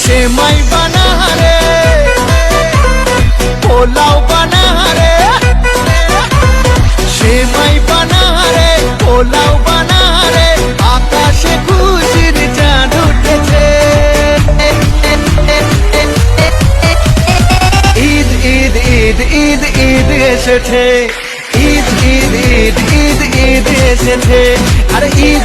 সেমাই বানা রে, পোলাও বানা রে, সেমাই বানা রে, পোলাও বানা রে, আকাশে খুশির চাঁদ উঠেছে। ঈদ ঈদ ঈদ ঈদ ঈদ এসেছে, ঈদ ঈদ ঈদ ঈদ ঈদ এসেছে, আর ঈদ